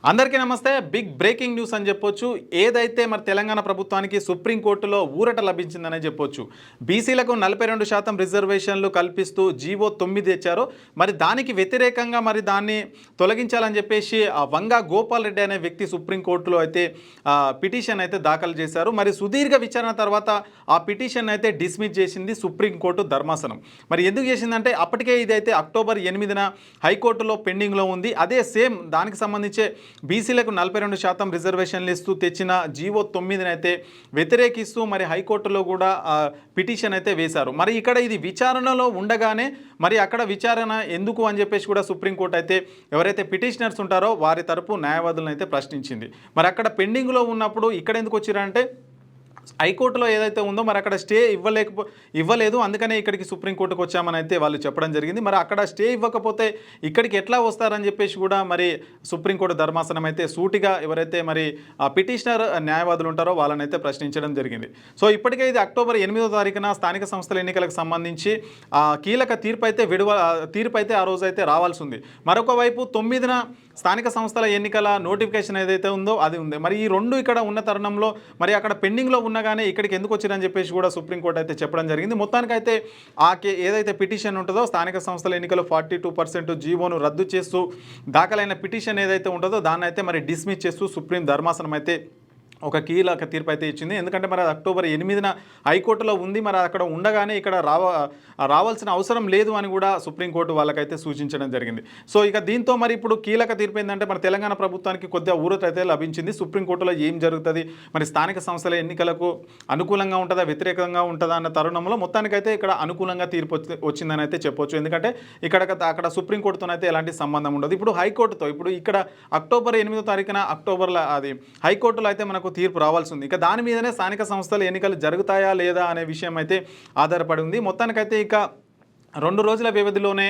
అందరికీ నమస్తే. Big breaking news అని చెప్పొచ్చు. ఏదైతే మరి తెలంగాణ ప్రభుత్వానికి సుప్రీంకోర్టులో ఊరట లభించిందనే చెప్పొచ్చు. బీసీలకు 42% రిజర్వేషన్లు కల్పిస్తూ జీవో 9 తెచ్చారు. మరి దానికి వ్యతిరేకంగా మరి దాన్ని తొలగించాలని చెప్పేసి వంగా గోపాల్ రెడ్డి అనే వ్యక్తి సుప్రీంకోర్టులో అయితే పిటిషన్ అయితే దాఖలు చేశారు. మరి సుదీర్ఘ విచారణ తర్వాత ఆ పిటిషన్ అయితే డిస్మిస్ చేసింది సుప్రీంకోర్టు ధర్మాసనం. మరి ఎందుకు చేసిందంటే అప్పటికే ఇదైతే అక్టోబర్ 8న హైకోర్టులో పెండింగ్లో ఉంది. అదే సేమ్ దానికి సంబంధించే బీసీలకు 42% రిజర్వేషన్లు ఇస్తూ తెచ్చిన జీవో 9ని అయితే వ్యతిరేకిస్తూ మరి హైకోర్టులో కూడా పిటిషన్ అయితే వేశారు. మరి ఇక్కడ ఇది విచారణలో ఉండగానే మరి అక్కడ విచారణ ఎందుకు అని చెప్పేసి కూడా సుప్రీంకోర్టు అయితే ఎవరైతే పిటిషనర్స్ ఉంటారో వారి తరపు న్యాయవాదులను అయితే ప్రశ్నించింది. మరి అక్కడ పెండింగ్లో ఉన్నప్పుడు ఇక్కడ ఎందుకు వచ్చిరంటే హైకోర్టులో ఏదైతే ఉందో మరి అక్కడ స్టే ఇవ్వలేదు, అందుకనే ఇక్కడికి సుప్రీంకోర్టుకు వచ్చామని అయితే వాళ్ళు చెప్పడం జరిగింది. మరి అక్కడ స్టే ఇవ్వకపోతే ఇక్కడికి ఎట్లా వస్తారని చెప్పేసి కూడా మరి సుప్రీంకోర్టు ధర్మాసనం అయితే సూటిగా ఎవరైతే మరి పిటిషనర్ న్యాయవాదులు ఉంటారో వాళ్ళని అయితే ప్రశ్నించడం జరిగింది. సో ఇప్పటికే ఇది అక్టోబర్ 8వ తారీఖున స్థానిక సంస్థల ఎన్నికలకు సంబంధించి కీలక తీర్పు అయితే ఆ రోజు అయితే రావాల్సి ఉంది. మరొక వైపు 9న స్థానిక సంస్థల ఎన్నికల నోటిఫికేషన్ ఏదైతే ఉందో అది ఉంది. మరి ఈ రెండు ఇక్కడ ఉన్న తరుణంలో మరి అక్కడ పెండింగ్లో ఉన్నగానే ఇక్కడికి ఎందుకు వచ్చిరని చెప్పేసి కూడా సుప్రీంకోర్టు అయితే చెప్పడం జరిగింది. మొత్తానికైతే ఏదైతే పిటిషన్ ఉంటుందో స్థానిక సంస్థల ఎన్నికలు 42% జీవోను రద్దు చేస్తూ దాఖలైన పిటిషన్ ఏదైతే ఉంటుందో దాన్ని అయితే మరి డిస్మిస్ చేస్తూ సుప్రీం ధర్మాసనం అయితే ఒక కీలక తీర్పు అయితే ఇచ్చింది. ఎందుకంటే మరి అక్టోబర్ 8న హైకోర్టులో ఉంది, మరి అక్కడ ఉండగానే ఇక్కడ రావాల్సిన అవసరం లేదు అని కూడా సుప్రీంకోర్టు వాళ్ళకైతే సూచించడం జరిగింది. సో ఇక దీంతో మరి ఇప్పుడు కీలక తీర్పు ఏంటంటే మరి తెలంగాణ ప్రభుత్వానికి కొద్దిగా ఊరట అయితే లభించింది. సుప్రీంకోర్టులో ఏం జరుగుతుంది, మరి స్థానిక సంస్థల ఎన్నికలకు అనుకూలంగా ఉంటుందా వ్యతిరేకంగా ఉంటుందా అన్న తరుణంలో మొత్తానికైతే ఇక్కడ అనుకూలంగా తీర్పు వచ్చిందని అయితే చెప్పొచ్చు. ఎందుకంటే అక్కడ సుప్రీంకోర్టుతోనైతే ఎలాంటి సంబంధం ఉండదు. ఇప్పుడు హైకోర్టుతో ఇప్పుడు ఇక్కడ అక్టోబర్ 8వ తారీఖున అది హైకోర్టులో అయితే మనకు తీర్పు రావాల్సి ఉంది. ఇక దాని మీదనే స్థానిక సంస్థల ఎన్నికలు జరుగుతాయా లేదా అనే విషయం అయితే ఆధారపడి ఉంది. మొత్తానికైతే ఇక 2 రోజుల వ్యవధిలోనే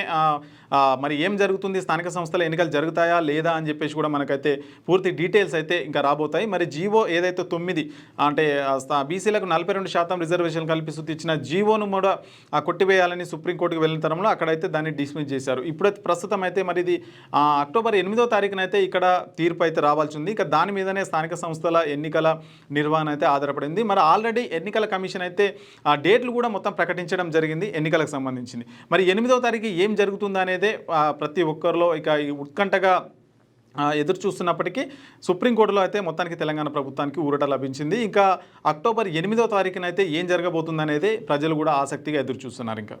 మరి ఏం జరుగుతుంది, స్థానిక సంస్థల ఎన్నికలు జరుగుతాయా లేదా అని చెప్పేసి కూడా మనకైతే పూర్తి డీటెయిల్స్ అయితే ఇంకా రాబోతాయి. మరి జీవో ఏదైతే 9 అంటే బీసీలకు 42% రిజర్వేషన్ కల్పిస్తూ ఇచ్చిన జీవోను కూడా కొట్టివేయాలని సుప్రీంకోర్టుకు వెళ్ళిన తరంలో అక్కడైతే దాన్ని డిస్మిస్ చేశారు. ఇప్పుడైతే ప్రస్తుతం అయితే మరి ఇది అక్టోబర్ 8వ తారీఖున అయితే ఇక్కడ తీర్పు అయితే రావాల్సి ఉంది. ఇక దాని మీదనే స్థానిక సంస్థల ఎన్నికల నిర్వహణ అయితే ఆధారపడింది. మరి ఆల్రెడీ ఎన్నికల కమిషన్ అయితే ఆ డేట్లు కూడా మొత్తం ప్రకటించడం జరిగింది ఎన్నికలకు సంబంధించింది. మరి 8వ తారీఖు ఏం జరుగుతుందా అనేది ప్రతి ఒక్కరిలో ఇక ఉత్కంఠగా ఎదురు చూస్తున్నప్పటికీ సుప్రీంకోర్టులో అయితే మొత్తానికి తెలంగాణ ప్రభుత్వానికి ఊరట లభించింది. ఇంకా అక్టోబర్ 8వ తారీఖున అయితే ఏం జరగబోతుందనేది ప్రజలు కూడా ఆసక్తిగా ఎదురు చూస్తున్నారు. ఇంకా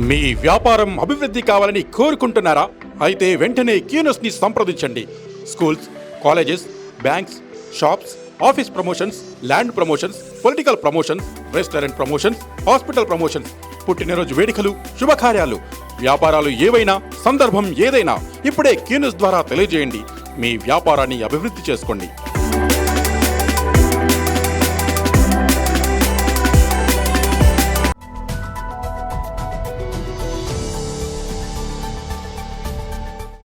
మీ వ్యాపారం అభివృద్ధి కావాలని కోరుకుంటున్నారా? అయితే వెంటనే క్యూనస్ని సంప్రదించండి. Schools, colleges, banks, shops, office promotions, land promotions, political promotions, restaurant promotions, hospital promotions, పుట్టినరోజు వేడుకలు, శుభకార్యాలు, వ్యాపారాలు ఏవైనా, సందర్భం ఏదైనా ఇప్పుడే క్యూనస్ ద్వారా తెలియజేయండి. మీ వ్యాపారాన్ని అభివృద్ధి చేసుకోండి.